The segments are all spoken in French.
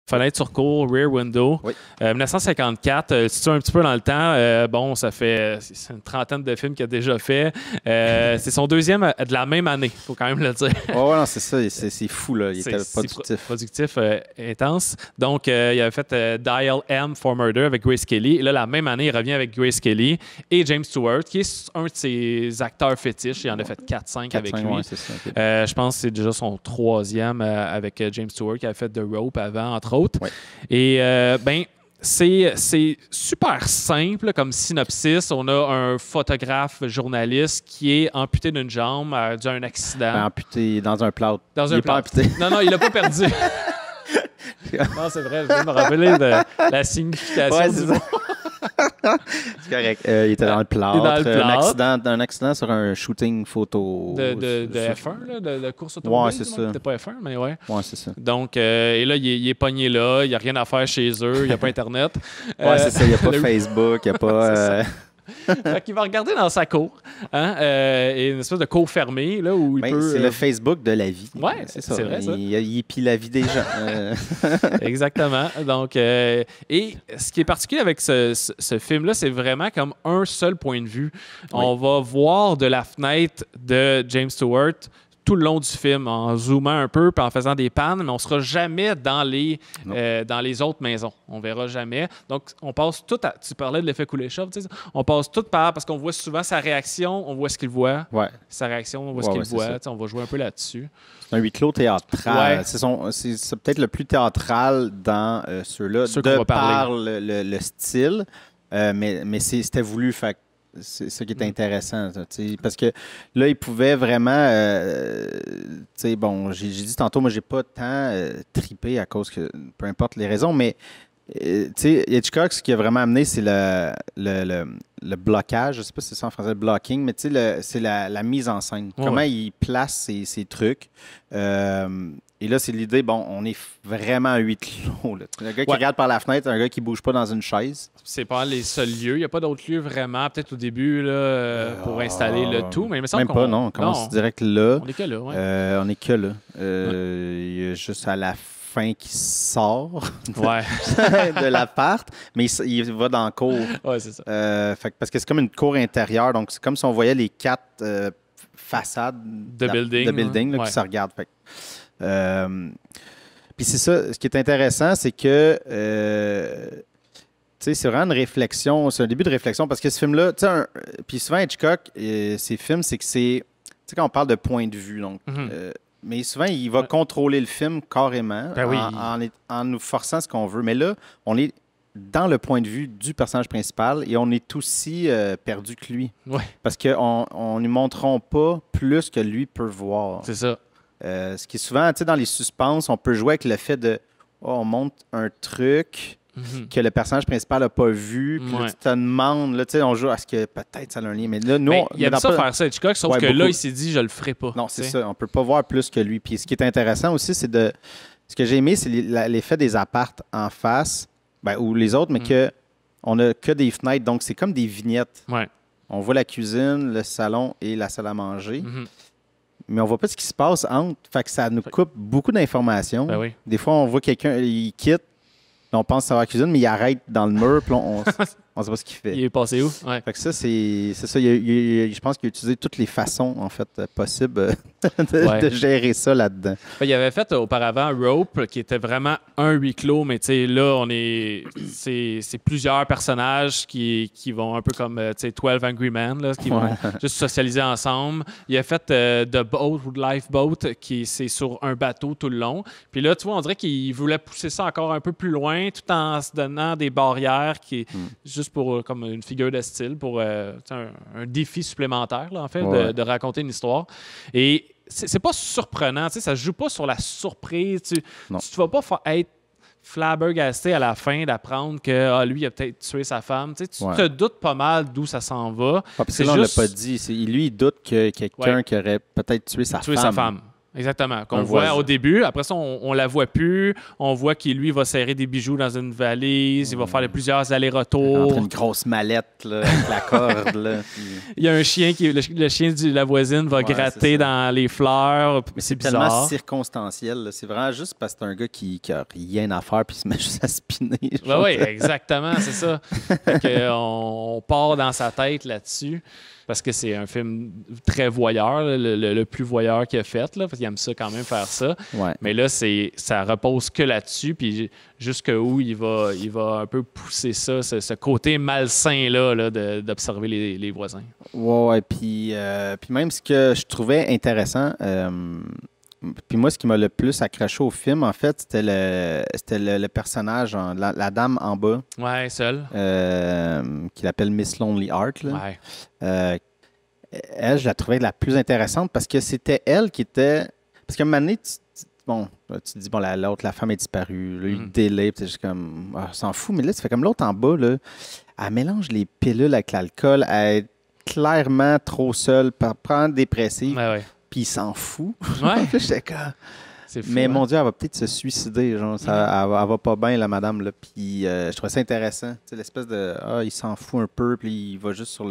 Fenêtre sur cour, Rear Window. Oui. 1954, si tu veux un petit peu dans le temps, bon, ça fait c'est une trentaine de films qu'il a déjà fait. C'est son deuxième de la même année, il faut quand même le dire. Ouais, non, c'est ça, c'est fou, là. Il était productif. Productif, intense. Donc, il avait fait Dial M for Murder avec Grace Kelly. Et là, la même année, il revient avec Grace Kelly et James Stewart, qui est un de ses acteurs fétiches. Il en a fait 4-5 avec lui. Ouais, c'est ça, okay. Je pense que c'est déjà son troisième avec James Stewart, qui avait fait The Rope avant, entre autres. Ouais. Et c'est super simple comme synopsis. On a un photographe journaliste qui est amputé d'une jambe dû à un accident. Amputé dans un plâtre. Dans il un est pas amputé. Non, il l'a pas perdu. Non, c'est vrai, je viens de me rappeler de la signification du mot. C'est correct. Il était dans le plâtre. Un accident sur un shooting photo. De F1, là, de course automobile. Ouais, c'est ça. C'était pas F1, mais ouais. Ouais, c'est ça. Donc, et là, il est pogné là. Il n'y a rien à faire chez eux. Il n'y a pas Internet. Ouais, c'est ça. Il n'y a pas Facebook. Il n'y a pas... Fait qu'il va regarder dans sa cour, et une espèce de cour fermée là, où il peut... C'est le Facebook de la vie. Ouais, c'est vrai, ça. Il épie la vie des gens. Exactement. Donc, et ce qui est particulier avec ce film-là, c'est vraiment comme un seul point de vue. Oui. On va voir de la fenêtre de James Stewart tout le long du film, en zoomant un peu puis en faisant des pannes, mais on ne sera jamais dans les autres maisons. On ne verra jamais. Donc, on passe tout à... Tu parlais de l'effet Kuleshov, tu sais, on passe tout par... Parce qu'on voit souvent sa réaction, on voit ce qu'il voit. Ouais. Sa réaction, on voit ce qu'il voit. On va jouer un peu là-dessus. C'est un huis clos théâtral. Ouais. C'est peut-être le plus théâtral dans ceux-là, de par le style, mais c'était voulu, fait. C'est ça qui est intéressant. Parce que là, il pouvait vraiment... bon, j'ai dit tantôt, moi, j'ai pas tant tripé à cause que... Peu importe les raisons, mais Hitchcock, ce qui a vraiment amené, c'est le blocage. Je sais pas si c'est ça en français, le blocking, mais c'est la mise en scène. Ouais. Comment il place ses trucs. Et là, c'est l'idée, bon, on est vraiment à huis clos. Là. Un gars qui regarde par la fenêtre, un gars qui bouge pas dans une chaise. C'est pas les seuls lieux. Il n'y a pas d'autres lieux vraiment, peut-être au début, là, pour installer le tout. Mais il me semble même pas, non. On commence direct là. On est que là, oui. On est que là. Il y a juste à la fin qui sort de l'appart, mais il va dans la cour. Oui, c'est ça. Parce que c'est comme une cour intérieure, donc c'est comme si on voyait les 4 façades de building là, qui se regardent. Puis c'est ça, ce qui est intéressant, c'est que c'est vraiment une réflexion, c'est un début de réflexion, parce que ce film-là, puis souvent Hitchcock, ses films, c'est que c'est, quand on parle de point de vue, donc, mais souvent, il va contrôler le film carrément en nous forçant ce qu'on veut. Mais là, on est dans le point de vue du personnage principal et on est aussi perdu que lui. Ouais. Parce qu'on ne lui montrera pas plus que lui peut voir. C'est ça. Ce qui est souvent, dans les suspens, on peut jouer avec le fait de on montre un truc que le personnage principal n'a pas vu, puis là, tu te demandes, là, on joue à ce que peut-être ça a un lien, mais là, nous... il aime ça faire ça, Hitchcock, sauf que beaucoup. Là, il s'est dit, je le ferai pas. Non, c'est ça, on peut pas voir plus que lui. Puis ce qui est intéressant aussi, c'est de... Ce que j'ai aimé, c'est l'effet des appartes en face, ou les autres, mais qu'on a que des fenêtres, donc c'est comme des vignettes. Ouais. On voit la cuisine, le salon et la salle à manger. Mais on voit pas ce qui se passe entre. Fait que ça nous coupe beaucoup d'informations. Ben oui. Des fois, on voit quelqu'un, il quitte, on pense savoir la cuisine, mais il arrête dans le mur, puis on ne sait pas ce qu'il fait. Il est passé où? Ouais. Fait que ça, c'est ça. Je pense qu'il a utilisé toutes les façons, en fait, possibles de gérer ça là-dedans. Il avait fait auparavant Rope, qui était vraiment un huis clos, mais là, c'est plusieurs personnages qui vont un peu comme 12 Angry Men, là, qui vont juste socialiser ensemble. Il a fait The Boat ou Lifeboat, qui c'est sur un bateau tout le long. Puis là, tu vois, on dirait qu'il voulait pousser ça encore un peu plus loin, tout en se donnant des barrières juste pour comme une figure de style, pour un défi supplémentaire, là, en fait, de raconter une histoire. Et c'est pas surprenant, ça se joue pas sur la surprise. Tu te vas pas être flabbergasté à la fin d'apprendre que lui, il a peut-être tué sa femme. Tu te doutes pas mal d'où ça s'en va. Parce que là, on l'a pas dit. Lui, il doute que quelqu'un qui aurait peut-être tué sa femme. Tué sa femme. Exactement. Qu'on voit au début. Après ça, on la voit plus. On voit qu'il, lui, va serrer des bijoux dans une valise. Il va faire plusieurs allers-retours. Entre une grosse mallette là, avec la corde. Là, puis... Il y a un chien le chien de la voisine va gratter dans les fleurs. C'est bizarre. Tellement circonstanciel. Là. C'est vraiment juste parce que c'est un gars qui a rien à faire puis il se met juste à spinner. Oui, exactement. C'est ça. Fait que, on part dans sa tête là-dessus. Parce que c'est un film très voyeur, là, le plus voyeur qu'il a fait, là, parce qu'il aime ça quand même faire ça. Ouais. Mais là, ça repose que là-dessus, puis jusqu'où il va un peu pousser ça, ce côté malsain-là d'observer les voisins. Ouais, puis même ce que je trouvais intéressant, puis moi, ce qui m'a le plus accroché au film, en fait, c'était le personnage, la dame en bas. Ouais, seule. Qu'il appelle Miss Lonely Heart. Là. Ouais. Elle, je la trouvais la plus intéressante parce que c'était elle qui était... Parce qu'à un moment donné, tu te dis, bon, l'autre, la femme est disparue, là, il délai, puis t'es juste comme, on s'en fout. Mais là, tu fais comme l'autre en bas, là, elle mélange les pilules avec l'alcool, elle est clairement trop seule, prendre des dépressifs. Ouais. Puis il s'en fout. Ouais. J'étais comme... C'est fou, mais mon Dieu, elle va peut-être se suicider. Genre, elle va pas bien, la madame. Là. Puis je trouvais ça intéressant. Tu sais, l'espèce de... il s'en fout un peu, puis il va juste sur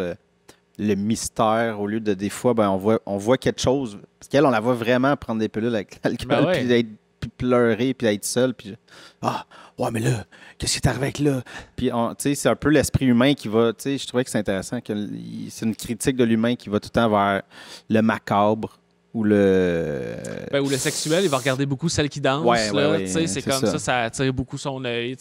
le mystère, au lieu de des fois, ben, on voit quelque chose. Parce qu'elle, on la voit vraiment prendre des pilules avec l'alcool, puis pleurer, puis être seule. Puis ouais, mais là, qu'est-ce qui est arrivé avec là? Puis, tu sais, c'est un peu l'esprit humain qui va... Tu sais, je trouvais que c'est intéressant. C'est une critique de l'humain qui va tout le temps vers le macabre. Ou le sexuel, il va regarder beaucoup celle qui danse. Ouais, c'est comme ça attire beaucoup son œil.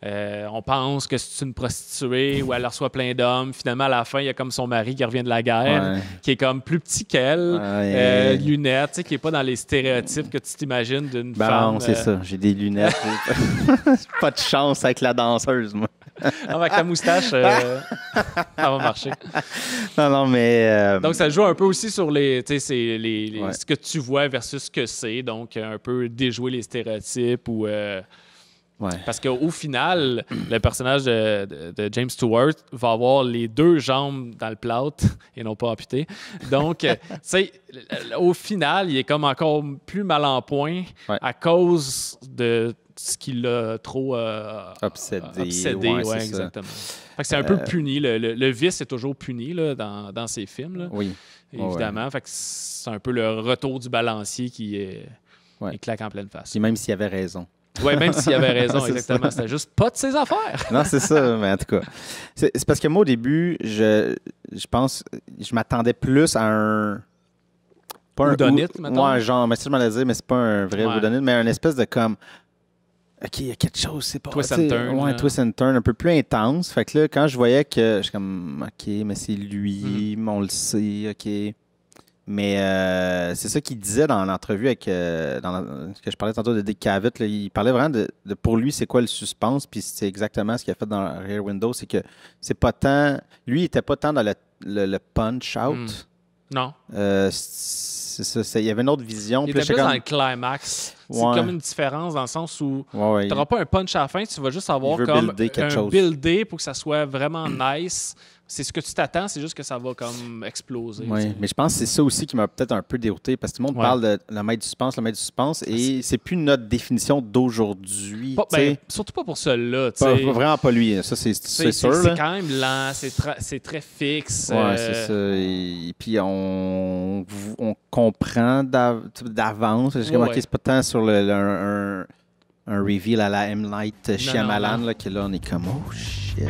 On pense que c'est une prostituée ou elle reçoit plein d'hommes. Finalement, à la fin, il y a comme son mari qui revient de la guerre, qui est comme plus petit qu'elle, lunettes, qui n'est pas dans les stéréotypes que tu t'imagines d'une femme. Non, c'est ça. J'ai des lunettes. Pas de chance avec la danseuse, moi. Avec la moustache, ça va marcher. Non, mais... Donc, ça joue un peu aussi sur ce que tu vois versus ce que c'est. Donc, un peu déjouer les stéréotypes ou... Parce qu'au final, le personnage de James Stewart va avoir les deux jambes dans le plâtre et non pas amputé. Donc, tu sais, au final, il est comme encore plus mal en point à cause de ce qu'il a trop obsédé. Ouais, exactement. Fait que c'est un peu puni. Le vice est toujours puni là, dans ces films. Là, oui. Évidemment. Fait que c'est un peu le retour du balancier qui claque en pleine face. Et même s'il avait raison. Oui, même s'il avait raison, exactement. C'était juste pas de ses affaires. Non, c'est ça, mais en tout cas. C'est parce que moi, au début, je pense, je m'attendais plus à un... Pas whodunit, mettons. Ouais, genre, mais si je m'en allais dire, mais c'est pas un vrai whodunit, mais une espèce de comme... OK, il y a quelque chose, c'est pas... Twist and turn. Ouais, twist and turn, un peu plus intense. Fait que là, quand je voyais que... Je suis comme, OK, mais c'est lui, on le sait, OK... Mais c'est ça qu'il disait dans l'entrevue avec que je parlais tantôt de Dick Cavett. Là, il parlait vraiment de pour lui, c'est quoi le suspense. Puis c'est exactement ce qu'il a fait dans Rear Window. C'est que c'est pas tant. Lui, il était pas tant dans le punch-out. Non. C'est ça. Il y avait une autre vision. Il était plus dans le climax. C'est comme une différence dans le sens où tu n'auras pas un punch à la fin. Tu vas juste avoir comme un builder pour que ça soit vraiment nice. C'est ce que tu t'attends, c'est juste que ça va comme exploser. Oui, mais je pense que c'est ça aussi qui m'a peut-être un peu dérouté parce que tout le monde parle de le maître du suspense, et c'est plus notre définition d'aujourd'hui. Surtout pas pour celui-là. Vraiment pas lui, ça c'est sûr. C'est quand même lent, c'est très fixe. Oui, c'est ça. Et puis on comprend d'avance. OK, c'est pas tant sur un reveal à la M. Night Shyamalan, là, que là on est comme « Oh shit ».